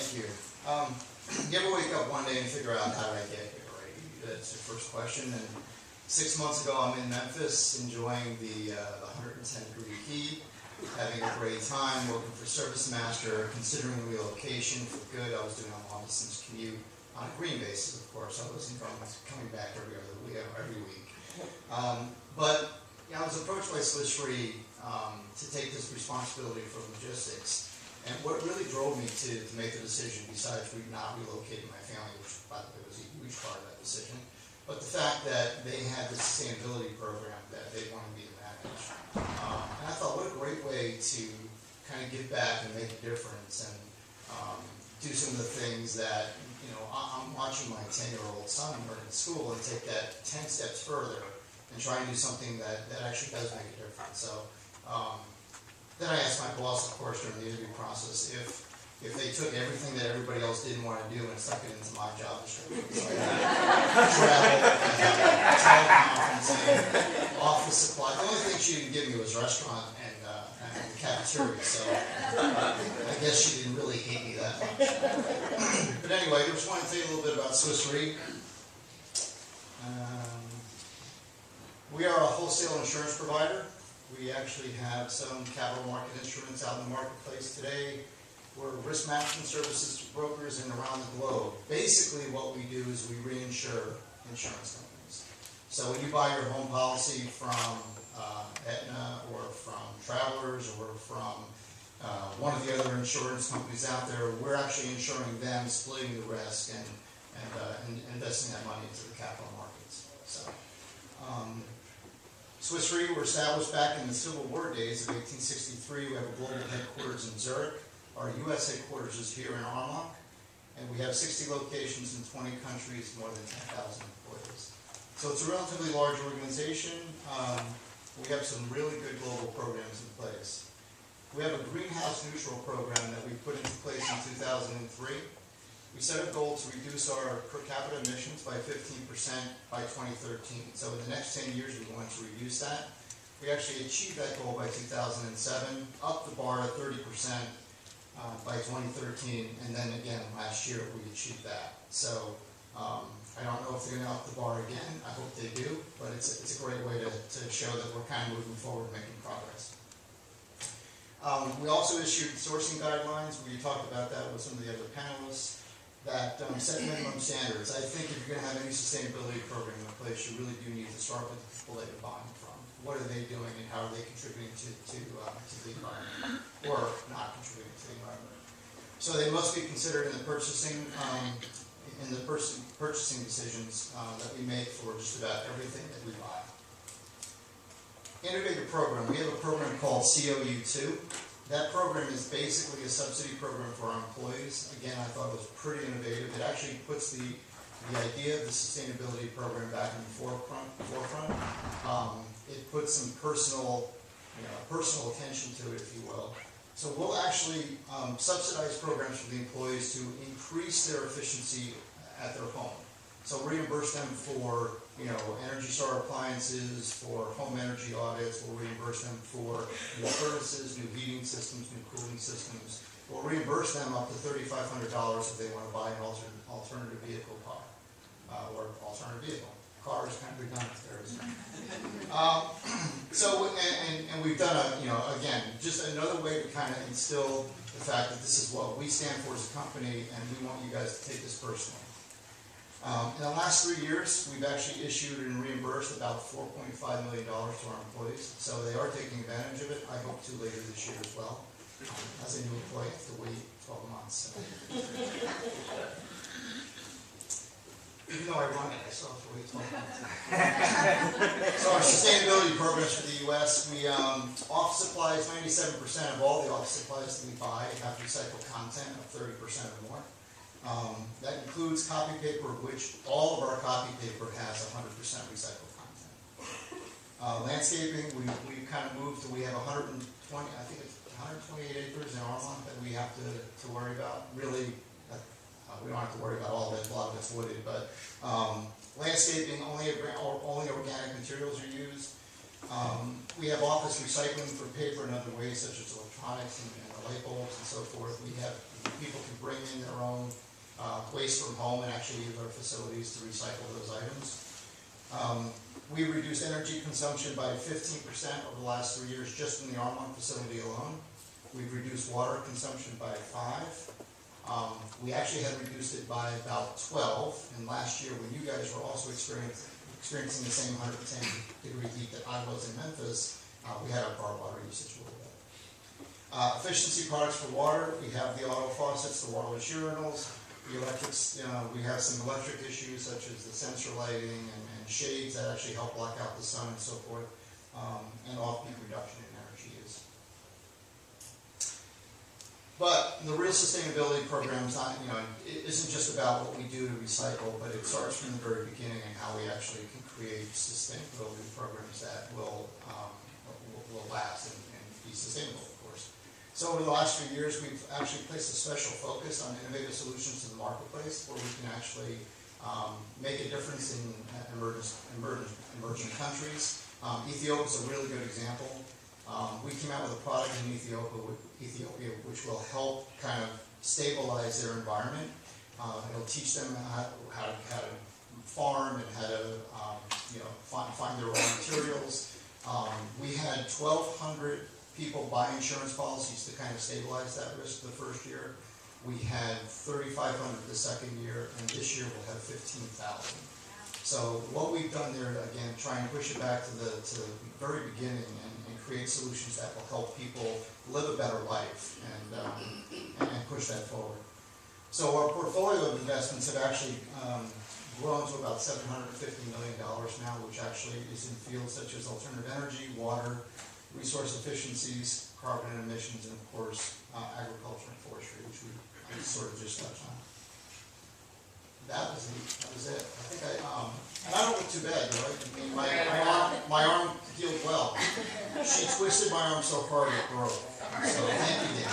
Thank you. You ever wake up one day and figure out how did I get here, right? That's your first question. And 6 months ago, I'm in Memphis enjoying the 110-degree heat, having a great time, working for Service Master, considering relocation for good. I was doing a long distance commute on a green basis, of course. I wasn't coming back every week. But I was approached by Swiss Re to take this responsibility for logistics. And what really drove me to make the decision, besides not relocating my family, which by the way was a huge part of that decision, but the fact that they had this sustainability program that they wanted me to manage. And I thought, what a great way to kind of give back and make a difference and do some of the things that, I'm watching my 10-year-old son learn in school and take that 10 steps further and try and do something that actually does make a difference. So then I asked my boss, of course, during the interview process, if they took everything that everybody else didn't want to do and stuck it into my job description. So I had travel, teleconferencing, office supply. The only thing she didn't give me was restaurant and cafeteria. So I guess she didn't really hate me that much. But anyway, I just want to tell you a little bit about Swiss Re. We are a wholesale insurance provider. We actually have some capital market instruments out in the marketplace today. We're risk management services to brokers and around the globe. Basically what we do is we reinsure insurance companies. So when you buy your home policy from Aetna or from Travelers or from one of the other insurance companies out there, we're actually insuring them, splitting the risk and investing that money into the capital markets. So. Swiss Re were established back in the Civil War days of 1863. We have a global headquarters in Zurich. Our U.S. headquarters is here in Armonk, and we have 60 locations in 20 countries, more than 10,000 employees. So it's a relatively large organization. We have some really good global programs in place. We have a greenhouse neutral program that we put into place in 2003. We set a goal to reduce our per capita emissions by 15% by 2013. So in the next 10 years, we want to reduce that. We actually achieved that goal by 2007, up the bar to 30% by 2013, and then again last year we achieved that. So I don't know if they're going to up the bar again. I hope they do, but it's a great way to show that we're kind of moving forward, making progress. We also issued sourcing guidelines. We talked about that with some of the other panelists. That set minimum standards. I think if you're going to have any sustainability program in place, you really do need to start with the people that you're buying from. What are they doing and how are they contributing to the environment, or not contributing to the environment? So they must be considered in the purchasing decisions that we make for just about everything that we buy. Innovative program. We have a program called COU2. That program is basically a subsidy program for our employees. Again, I thought it was pretty innovative. It actually puts the idea of the sustainability program back in the forefront. It puts some personal attention to it, if you will. So we'll actually subsidize programs for the employees to increase their efficiency at their home. So reimburse them for Energy Star appliances, for home energy audits. We'll reimburse them for new furnaces, new heating systems, new cooling systems. We'll reimburse them up to $3,500 if they want to buy an alternative vehicle car or alternative vehicle. Car is kind of redundant there, isn't it? So we've done again, just another way to kind of instill the fact that this is what we stand for as a company, and we want you guys to take this personally. In the last 3 years, we've actually issued and reimbursed about $4.5 million to our employees, so they are taking advantage of it. I hope to later this year as well. As a new employee, I have to wait 12 months. So. Even though I run it, I still have to wait 12 months. So our sustainability programs for the U.S., we office supplies, 97% of all the office supplies that we buy have recycled content of 30% or more. That includes copy paper, which all of our copy paper has 100% recycled content. Landscaping, we kind of moved to, we have 128 acres in Armonk that we have to worry about. Really, we don't have to worry about all of it, a lot of it's wooded, but landscaping, only organic materials are used. We have office recycling for paper and other ways, such as electronics and the light bulbs and so forth. We have people can bring in their own waste from home and actually use our facilities to recycle those items. We reduced energy consumption by 15% over the last 3 years just in the Armonk facility alone. We've reduced water consumption by 5. We actually had reduced it by about 12, and last year when you guys were also experiencing the same 110-degree heat that I was in Memphis, we had our water usage a little bit. Efficiency products for water, we have the auto faucets, the waterless urinals, the electrics, we have some electric issues such as the sensor lighting and shades that actually help block out the sun and so forth, and off-peak reduction in energy use. But the real sustainability program is not, it isn't just about what we do to recycle, but it starts from the very beginning and how we actually can create sustainability programs that will last and be sustainable, of course. So over the last few years, we've actually placed a special focus on innovative solutions to the marketplace, where we can actually make a difference in emerging countries. Ethiopia is a really good example. We came out with a product in Ethiopia which will help kind of stabilize their environment. It'll teach them how to farm and how to find their raw materials. We had 1,200 people buy insurance policies to kind of stabilize that risk the first year. We had 3,500 the second year, and this year we'll have 15,000. So what we've done there, again, try and push it back to the very beginning and create solutions that will help people live a better life and push that forward. So our portfolio of investments have actually grown to about $750 million now, which actually is in fields such as alternative energy, water, resource efficiencies, carbon emissions, and of course agriculture and forestry, which we sort of just touched on. That was it. I think and I don't look too bad, do I? I mean, my arm healed well. She twisted my arm so hard it broke. So thank you, Dan.